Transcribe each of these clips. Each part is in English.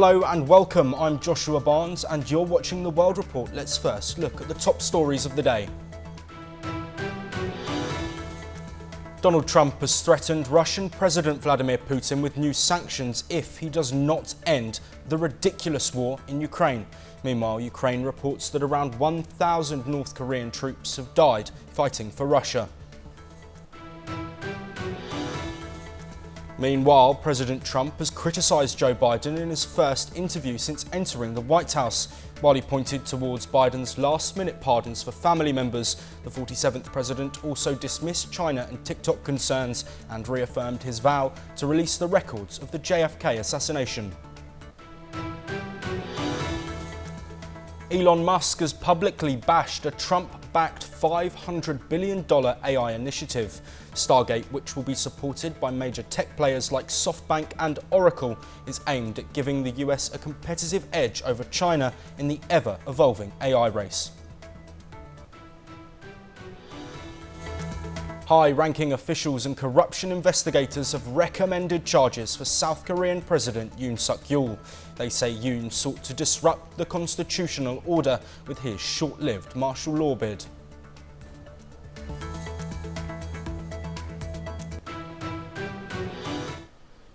Hello and welcome, I'm Joshua Barnes and you're watching The World Report. Let's first look at the top stories of the day. Donald Trump has threatened Russian President Vladimir Putin with new sanctions if he does not end the ridiculous war in Ukraine. Meanwhile, Ukraine reports that around 1,000 North Korean troops have died fighting for Russia. Meanwhile, President Trump has criticised Joe Biden in his first interview since entering the White House. While he pointed towards Biden's last-minute pardons for family members, the 47th president also dismissed China and TikTok concerns and reaffirmed his vow to release the records of the JFK assassination. Elon Musk has publicly bashed a Trump-backed $500 billion AI initiative. Stargate, which will be supported by major tech players like SoftBank and Oracle, is aimed at giving the US a competitive edge over China in the ever-evolving AI race. High-ranking officials and corruption investigators have recommended charges for South Korean President Yoon Suk-yeol. They say Yoon sought to disrupt the constitutional order with his short-lived martial law bid.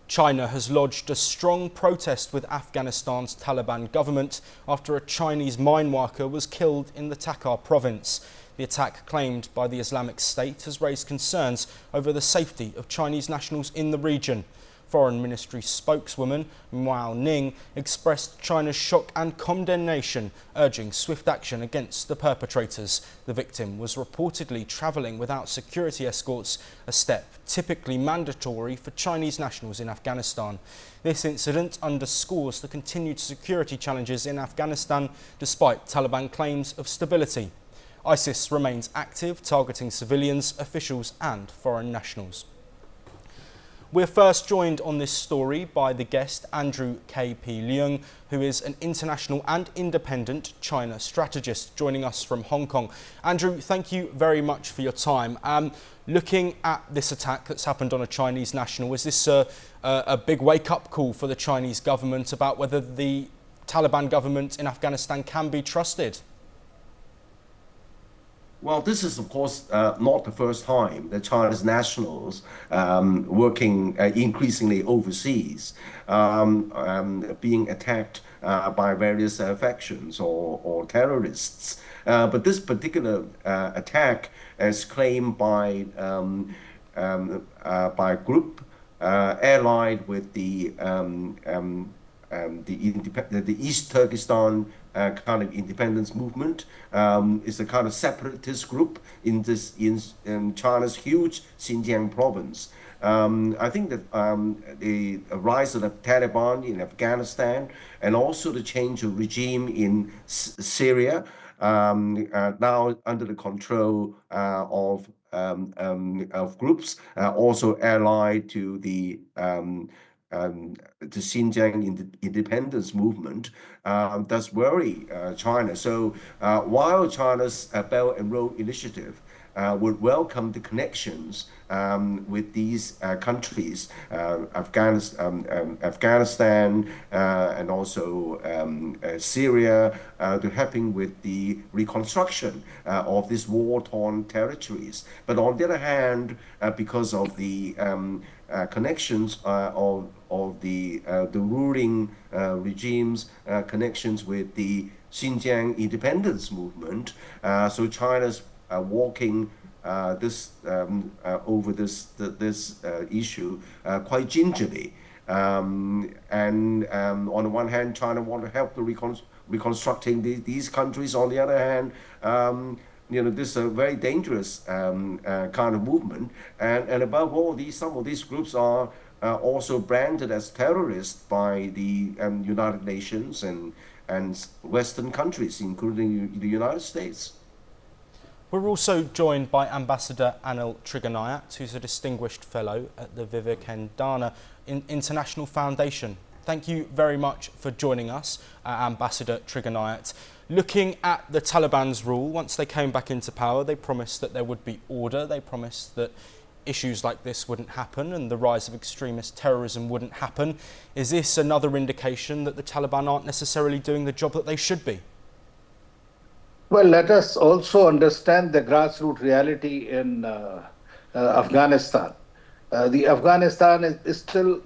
China has lodged a strong protest with Afghanistan's Taliban government after a Chinese mine worker was killed in the Takhar province. The attack claimed by the Islamic State has raised concerns over the safety of Chinese nationals in the region. Foreign Ministry spokeswoman Mao Ning expressed China's shock and condemnation, urging swift action against the perpetrators. The victim was reportedly travelling without security escorts, a step typically mandatory for Chinese nationals in Afghanistan. This incident underscores the continued security challenges in Afghanistan despite Taliban claims of stability. ISIS remains active, targeting civilians, officials and foreign nationals. We're first joined on this story by the guest Andrew K.P. Leung, who is an international and independent China strategist, joining us from Hong Kong. Andrew, thank you very much for your time. Looking at this attack that's happened on a Chinese national, is this a big wake-up call for the Chinese government about whether the Taliban government in Afghanistan can be trusted? Well, this is, of course, not the first time that China's nationals working increasingly overseas being attacked by various factions or terrorists. But this particular attack is claimed by a group allied with the East Turkestan kind of independence movement. Is a kind of separatist group in China's huge Xinjiang province. I think that the rise of the Taliban in Afghanistan and also the change of regime in Syria, now under the control of groups also allied to the Xinjiang independence movement, does worry China. So while China's Belt and Road Initiative would welcome the connections with these countries, Afghanistan and also Syria, to helping with the reconstruction of these war-torn territories. But on the other hand, because of the connections of the ruling regime's connections with the Xinjiang independence movement, so China's walking over this issue quite gingerly. And on the one hand, China want to help the reconstructing these countries. On the other hand, this is a very dangerous kind of movement, and above all, some of these groups are also branded as terrorists by the United Nations and Western countries, including the United States. We're also joined by Ambassador Anil Triganayat, who's a distinguished fellow at the Vivekananda International Foundation. Thank you very much for joining us, Ambassador Triganayat. Looking at the Taliban's rule, once they came back into power, they promised that there would be order. They promised that issues like this wouldn't happen and the rise of extremist terrorism wouldn't happen. Is this another indication that the Taliban aren't necessarily doing the job that they should be? Well, let us also understand the grassroots reality in Afghanistan. The Afghanistan is still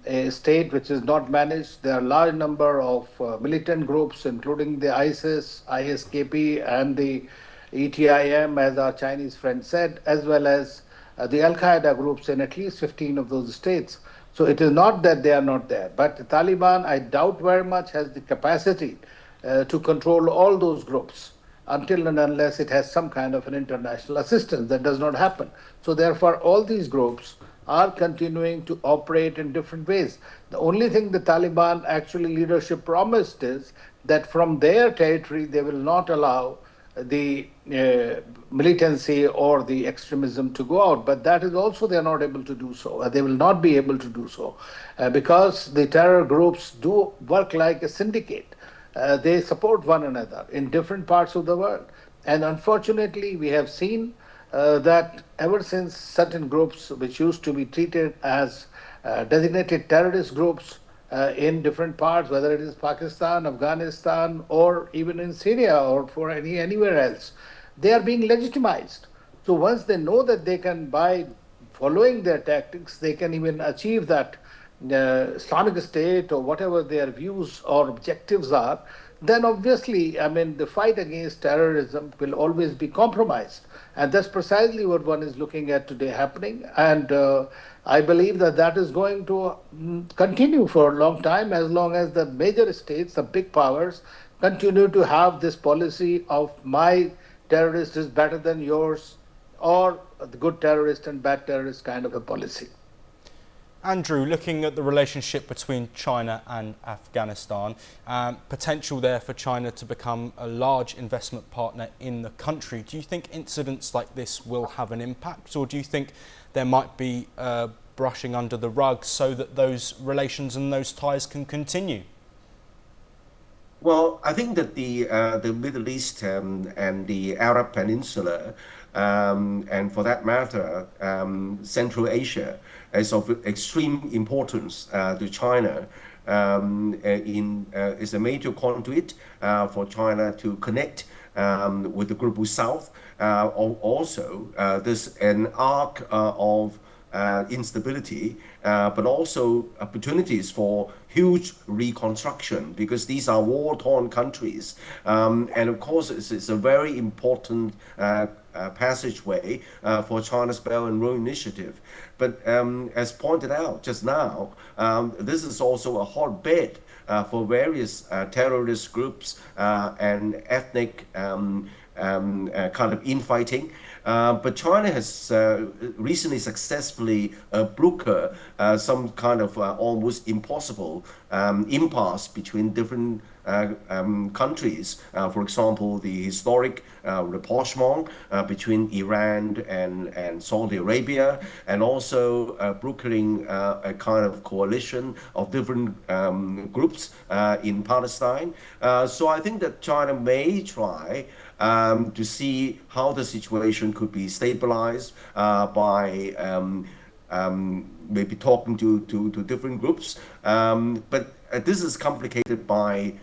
a state which is not managed. There are a large number of militant groups, including the ISIS, ISKP, and the ETIM, as our Chinese friend said, as well as the Al Qaeda groups in at least 15 of those states. So it is not that they are not there, but the Taliban, I doubt very much, has the capacity to control all those groups until and unless it has some kind of an international assistance. That does not happen. So therefore, all these groups are continuing to operate in different ways. The only thing the Taliban actually leadership promised is that from their territory, they will not allow the militancy or the extremism to go out. But that is also they are not able to do so. They will not be able to do so because the terror groups do work like a syndicate. They support one another in different parts of the world. And unfortunately, we have seen that ever since certain groups which used to be treated as designated terrorist groups in different parts, whether it is Pakistan, Afghanistan, or even in Syria or for anywhere else, they are being legitimized. So once they know that they can, by following their tactics, they can even achieve that Islamic State or whatever their views or objectives are, then obviously, I mean, the fight against terrorism will always be compromised. And that's precisely what one is looking at today happening. And I believe that that is going to continue for a long time, as long as the major states, the big powers, continue to have this policy of my terrorist is better than yours, or the good terrorist and bad terrorist kind of a policy. Andrew, looking at the relationship between China and Afghanistan, potential there for China to become a large investment partner in the country, do you think incidents like this will have an impact, or do you think there might be brushing under the rug so that those relations and those ties can continue? Well, I think that the Middle East and the Arab Peninsula, and for that matter, Central Asia, is of extreme importance to China. Is a major conduit for China to connect with the global South. Also, there's an arc of instability, but also opportunities for huge reconstruction, because these are war-torn countries. And of course, it's a very important passageway for China's Belt and Road Initiative. But as pointed out just now, this is also a hotbed for various terrorist groups and ethnic kind of infighting. But China has recently successfully brokered some kind of almost impossible impasse between different countries. For example, the historic rapprochement between Iran and Saudi Arabia, and also brokering a kind of coalition of different groups in Palestine. So I think that China may try to see how the situation could be stabilized by maybe talking to different groups. But this is complicated by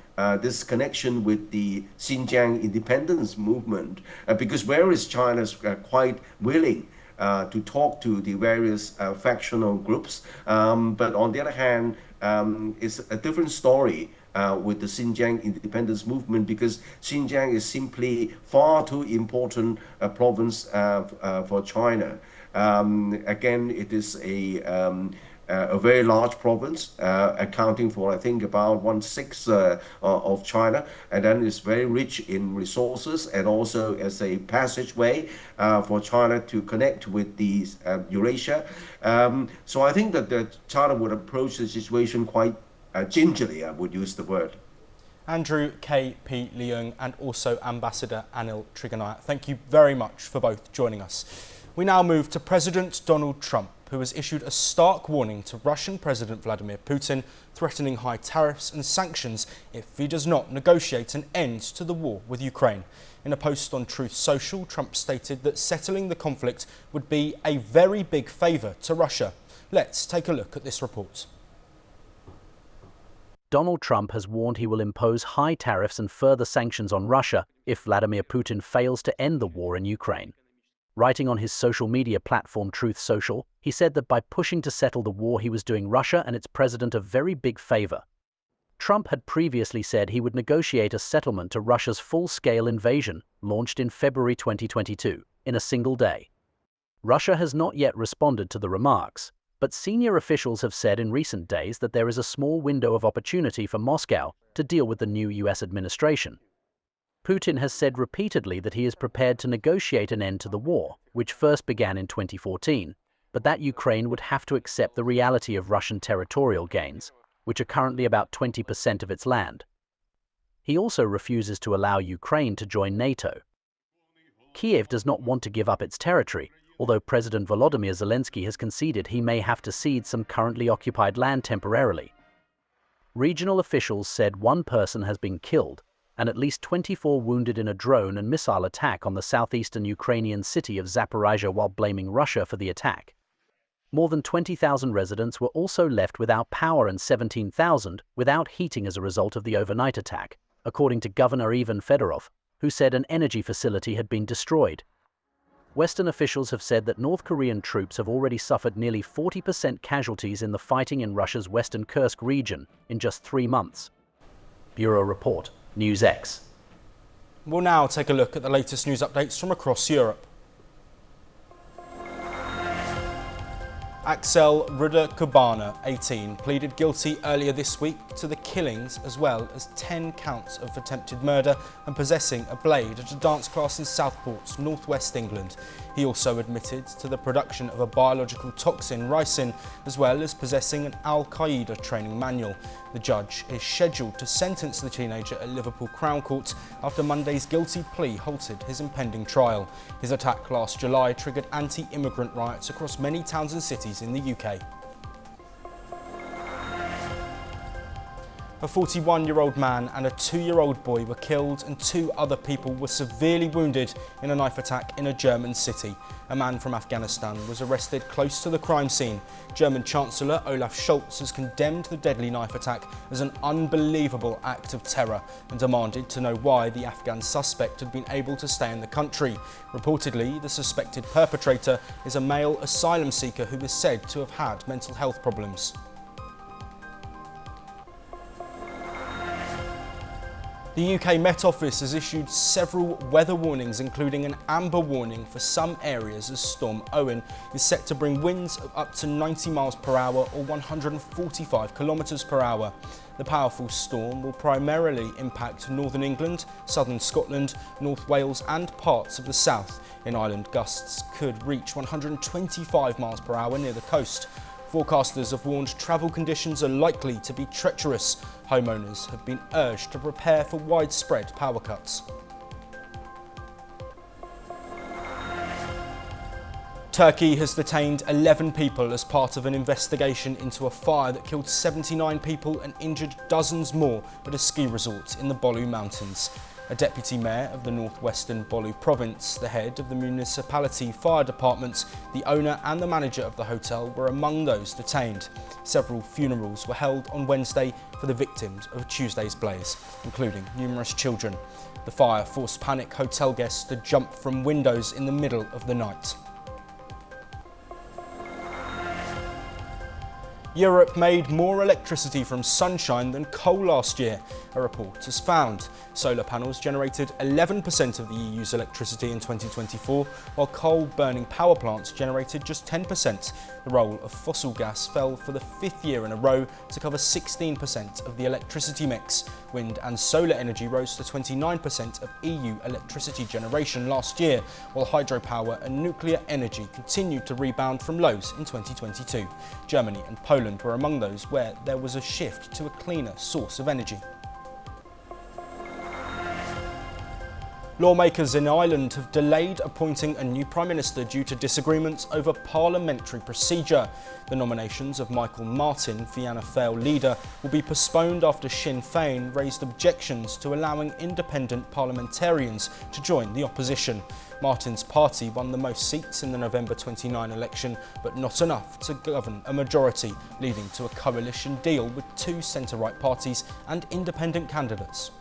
this connection with the Xinjiang independence movement, because whereas China is quite willing to talk to the various factional groups, but on the other hand, it's a different story with the Xinjiang independence movement, because Xinjiang is simply far too important a province for China. Again, it is a very large province, accounting for, I think, about 1/6 of China, and then it's very rich in resources, and also as a passageway for China to connect with the Eurasia. So I think that China would approach the situation quite gingerly, I would use the word. Andrew K.P. Leung and also Ambassador Anil Triganayat, thank you very much for both joining us. We now move to President Donald Trump. Trump, who has issued a stark warning to Russian President Vladimir Putin, threatening high tariffs and sanctions if he does not negotiate an end to the war with Ukraine. In a post on Truth Social, Trump stated that settling the conflict would be a very big favour to Russia. Let's take a look at this report. Donald Trump has warned he will impose high tariffs and further sanctions on Russia if Vladimir Putin fails to end the war in Ukraine. Writing on his social media platform Truth Social, he said that by pushing to settle the war he was doing Russia and its president a very big favor. Trump had previously said he would negotiate a settlement to Russia's full-scale invasion, launched in February 2022, in a single day. Russia has not yet responded to the remarks, but senior officials have said in recent days that there is a small window of opportunity for Moscow to deal with the new US administration. Putin has said repeatedly that he is prepared to negotiate an end to the war, which first began in 2014, but that Ukraine would have to accept the reality of Russian territorial gains, which are currently about 20% of its land. He also refuses to allow Ukraine to join NATO. Kiev does not want to give up its territory, although President Volodymyr Zelensky has conceded he may have to cede some currently occupied land temporarily. Regional officials said one person has been killed and at least 24 wounded in a drone and missile attack on the southeastern Ukrainian city of Zaporizhia, while blaming Russia for the attack. More than 20,000 residents were also left without power and 17,000 without heating as a result of the overnight attack, according to Governor Ivan Fedorov, who said an energy facility had been destroyed. Western officials have said that North Korean troops have already suffered nearly 40% casualties in the fighting in Russia's western Kursk region in just 3 months. Bureau Report, NewsX. We'll now take a look at the latest news updates from across Europe. Axel Ruda-Kubana, 18, pleaded guilty earlier this week to the killings as well as 10 counts of attempted murder and possessing a blade at a dance class in Southport, northwest England. He also admitted to the production of a biological toxin, ricin, as well as possessing an Al-Qaeda training manual. The judge is scheduled to sentence the teenager at Liverpool Crown Court after Monday's guilty plea halted his impending trial. His attack last July triggered anti-immigrant riots across many towns and cities in the UK. A 41-year-old man and a 2-year-old boy were killed and 2 other people were severely wounded in a knife attack in a German city. A man from Afghanistan was arrested close to the crime scene. German Chancellor Olaf Scholz has condemned the deadly knife attack as an unbelievable act of terror and demanded to know why the Afghan suspect had been able to stay in the country. Reportedly, the suspected perpetrator is a male asylum seeker who is said to have had mental health problems. The UK Met Office has issued several weather warnings, including an amber warning for some areas as Storm Owen is set to bring winds of up to 90 miles per hour or 145 kilometres per hour. The powerful storm will primarily impact northern England, southern Scotland, North Wales and parts of the south. In Ireland, gusts could reach 125 miles per hour near the coast. Forecasters have warned travel conditions are likely to be treacherous. Homeowners have been urged to prepare for widespread power cuts. Turkey has detained 11 people as part of an investigation into a fire that killed 79 people and injured dozens more at a ski resort in the Bolu Mountains. A deputy mayor of the northwestern Bolu province, the head of the municipality fire department, the owner and the manager of the hotel were among those detained. Several funerals were held on Wednesday for the victims of Tuesday's blaze, including numerous children. The fire forced panicked hotel guests to jump from windows in the middle of the night. Europe made more electricity from sunshine than coal last year, a report has found. Solar panels generated 11% of the EU's electricity in 2024, while coal-burning power plants generated just 10%. The role of fossil gas fell for the 5th year in a row to cover 16% of the electricity mix. Wind and solar energy rose to 29% of EU electricity generation last year, while hydropower and nuclear energy continued to rebound from lows in 2022. Germany and Poland were among those where there was a shift to a cleaner source of energy. Lawmakers in Ireland have delayed appointing a new Prime Minister due to disagreements over parliamentary procedure. The nominations of Michael Martin, Fianna Fáil leader, will be postponed after Sinn Féin raised objections to allowing independent parliamentarians to join the opposition. Martin's party won the most seats in the November 29 election, but not enough to govern a majority, leading to a coalition deal with two centre-right parties and independent candidates.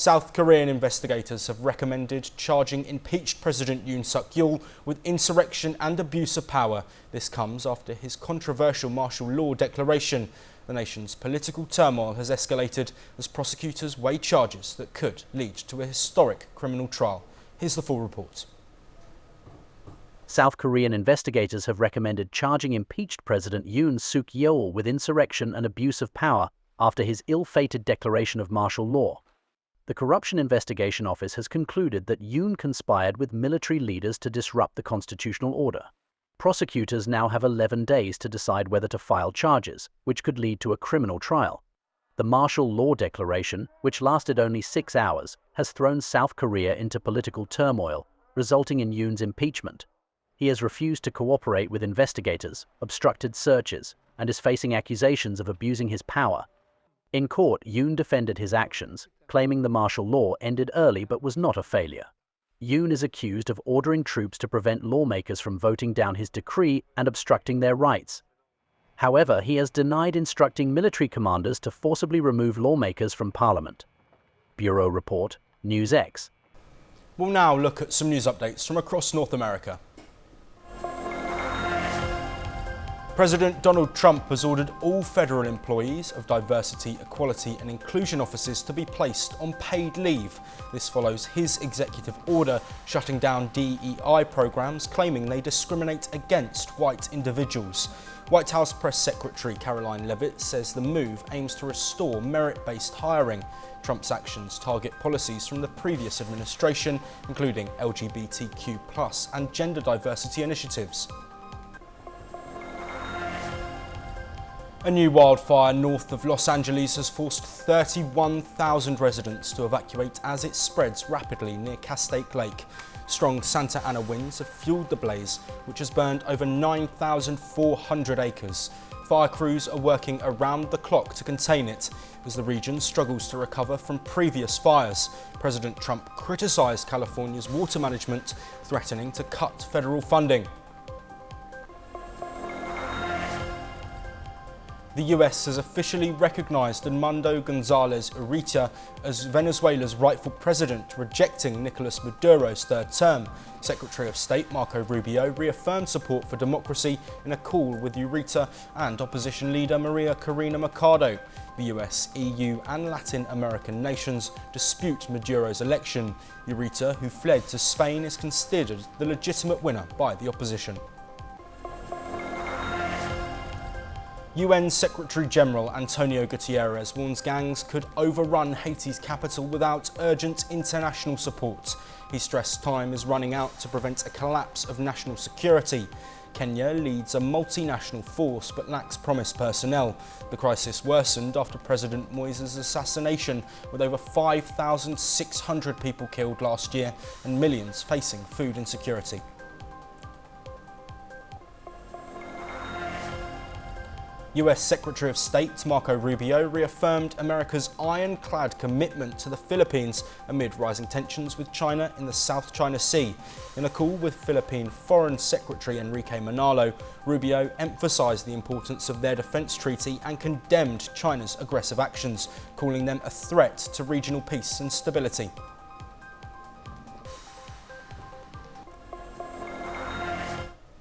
South Korean investigators have recommended charging impeached President Yoon Suk-yeol with insurrection and abuse of power. This comes after his controversial martial law declaration. The nation's political turmoil has escalated as prosecutors weigh charges that could lead to a historic criminal trial. Here's the full report. South Korean investigators have recommended charging impeached President Yoon Suk-yeol with insurrection and abuse of power after his ill-fated declaration of martial law. The Corruption Investigation Office has concluded that Yoon conspired with military leaders to disrupt the constitutional order. Prosecutors now have 11 days to decide whether to file charges, which could lead to a criminal trial. The martial law declaration, which lasted only 6 hours, has thrown South Korea into political turmoil, resulting in Yoon's impeachment. He has refused to cooperate with investigators, obstructed searches, and is facing accusations of abusing his power. In court, Yoon defended his actions, claiming the martial law ended early but was not a failure. Yoon is accused of ordering troops to prevent lawmakers from voting down his decree and obstructing their rights. However, he has denied instructing military commanders to forcibly remove lawmakers from parliament. Bureau Report, NewsX. We'll now look at some news updates from across North America. President Donald Trump has ordered all federal employees of diversity, equality and inclusion offices to be placed on paid leave. This follows his executive order shutting down DEI programs claiming they discriminate against white individuals. White House Press Secretary Caroline Leavitt says the move aims to restore merit-based hiring. Trump's actions target policies from the previous administration, including LGBTQ+ and gender diversity initiatives. A new wildfire north of Los Angeles has forced 31,000 residents to evacuate as it spreads rapidly near Castaic Lake. Strong Santa Ana winds have fueled the blaze, which has burned over 9,400 acres. Fire crews are working around the clock to contain it as the region struggles to recover from previous fires. President Trump criticised California's water management, threatening to cut federal funding. The US has officially recognized Edmundo González Urrutia as Venezuela's rightful president, rejecting Nicolas Maduro's third term. Secretary of State Marco Rubio reaffirmed support for democracy in a call with Urrutia and opposition leader Maria Corina Machado. The US, EU and Latin American nations dispute Maduro's election. Urrutia, who fled to Spain, is considered the legitimate winner by the opposition. UN Secretary-General Antonio Guterres warns gangs could overrun Haiti's capital without urgent international support. He stressed time is running out to prevent a collapse of national security. Kenya leads a multinational force but lacks promised personnel. The crisis worsened after President Moise's assassination, with over 5,600 people killed last year and millions facing food insecurity. US Secretary of State Marco Rubio reaffirmed America's ironclad commitment to the Philippines amid rising tensions with China in the South China Sea. In a call with Philippine Foreign Secretary Enrique Manalo, Rubio emphasized the importance of their defense treaty and condemned China's aggressive actions, calling them a threat to regional peace and stability.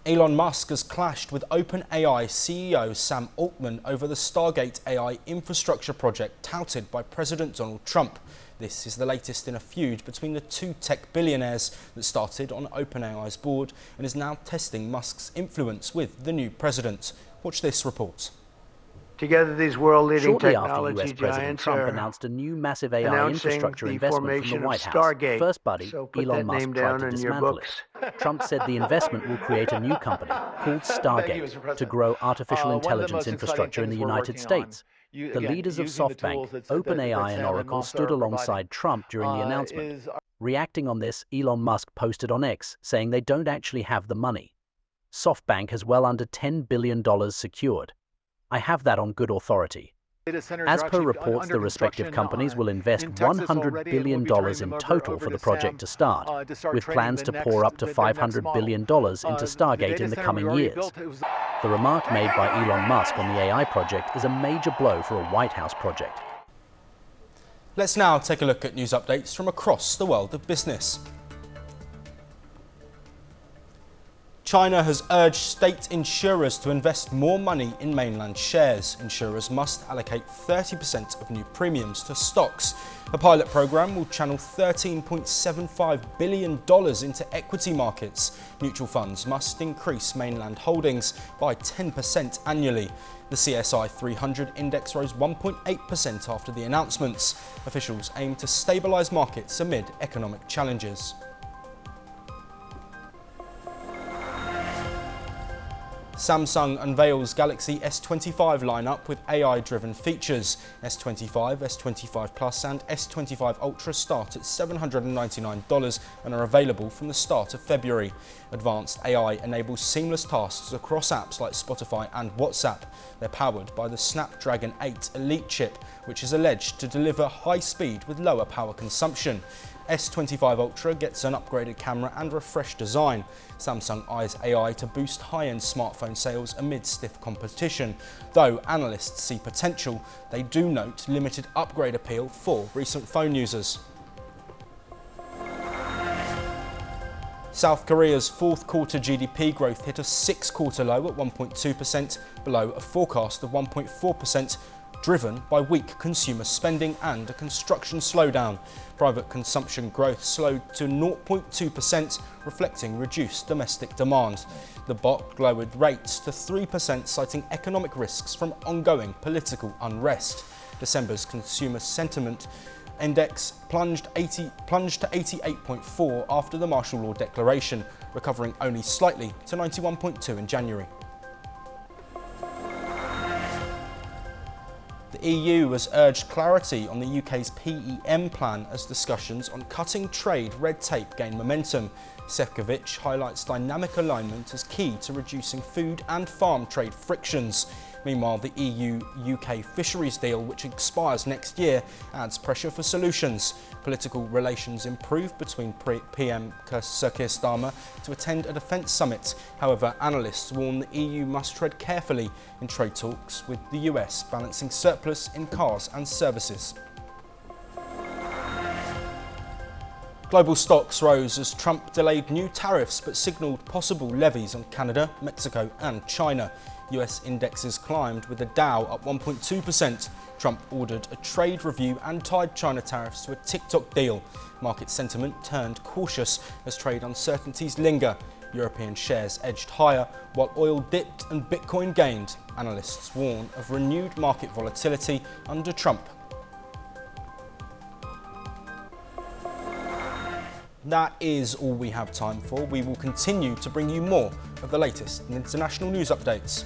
Elon Musk has clashed with OpenAI CEO Sam Altman over the Stargate AI infrastructure project touted by President Donald Trump. This is the latest in a feud between the two tech billionaires that started on OpenAI's board and is now testing Musk's influence with the new president. Watch this report. Together, these world-leading Shortly after technology US President giants Trump are announced a new massive AI announcing infrastructure the investment from formation the White of House. Stargate. First buddy, So put Elon that Musk name tried down to in your dismantle books. it. Trump said the investment will create a new company called Stargate to grow artificial intelligence infrastructure in the United States. The leaders of SoftBank, OpenAI, and Oracle stood alongside Trump during the announcement. Reacting on this, Elon Musk posted on X, saying they don't actually have the money. SoftBank has well under $10 billion secured. I have that on good authority. As per reports, the respective companies will invest $100 billion in total for the project to start, with plans to pour up to $500 billion into Stargate in the coming years. The remark made by Elon Musk on the AI project is a major blow for a White House project. Let's now take a look at news updates from across the world of business. China has urged state insurers to invest more money in mainland shares. Insurers must allocate 30% of new premiums to stocks. The pilot program will channel $13.75 billion into equity markets. Mutual funds must increase mainland holdings by 10% annually. The CSI 300 index rose 1.8% after the announcements. Officials aim to stabilise markets amid economic challenges. Samsung unveils Galaxy S25 lineup with AI-driven features. S25, S25 Plus and S25 Ultra start at $799 and are available from the start of February. Advanced AI enables seamless tasks across apps like Spotify and WhatsApp. They're powered by the Snapdragon 8 Elite chip, which is alleged to deliver high speed with lower power consumption. S25 Ultra gets an upgraded camera and refreshed design. Samsung eyes AI to boost high-end smartphone sales amid stiff competition. Though analysts see potential, they do note limited upgrade appeal for recent phone users. South Korea's fourth quarter GDP growth hit a six-quarter low at 1.2%, below a forecast of 1.4%, driven by weak consumer spending and a construction slowdown. Private consumption growth slowed to 0.2%, reflecting reduced domestic demand. The BOC lowered rates to 3%, citing economic risks from ongoing political unrest. December's consumer sentiment index plunged to 88.4 after the martial law declaration, recovering only slightly to 91.2 in January. The EU has urged clarity on the UK's PEM plan as discussions on cutting trade red tape gain momentum. Šefčovič highlights dynamic alignment as key to reducing food and farm trade frictions. Meanwhile, the EU-UK fisheries deal, which expires next year, adds pressure for solutions. Political relations improve between PM Sir Keir Starmer to attend a defence summit. However, analysts warn the EU must tread carefully in trade talks with the US, balancing surplus in cars and services. Global stocks rose as Trump delayed new tariffs but signalled possible levies on Canada, Mexico and China. US indexes climbed with the Dow up 1.2%. Trump ordered a trade review and tied China tariffs to a TikTok deal. Market sentiment turned cautious as trade uncertainties linger. European shares edged higher while oil dipped and Bitcoin gained. Analysts warn of renewed market volatility under Trump. That is all we have time for. We will continue to bring you more of the latest in international news updates.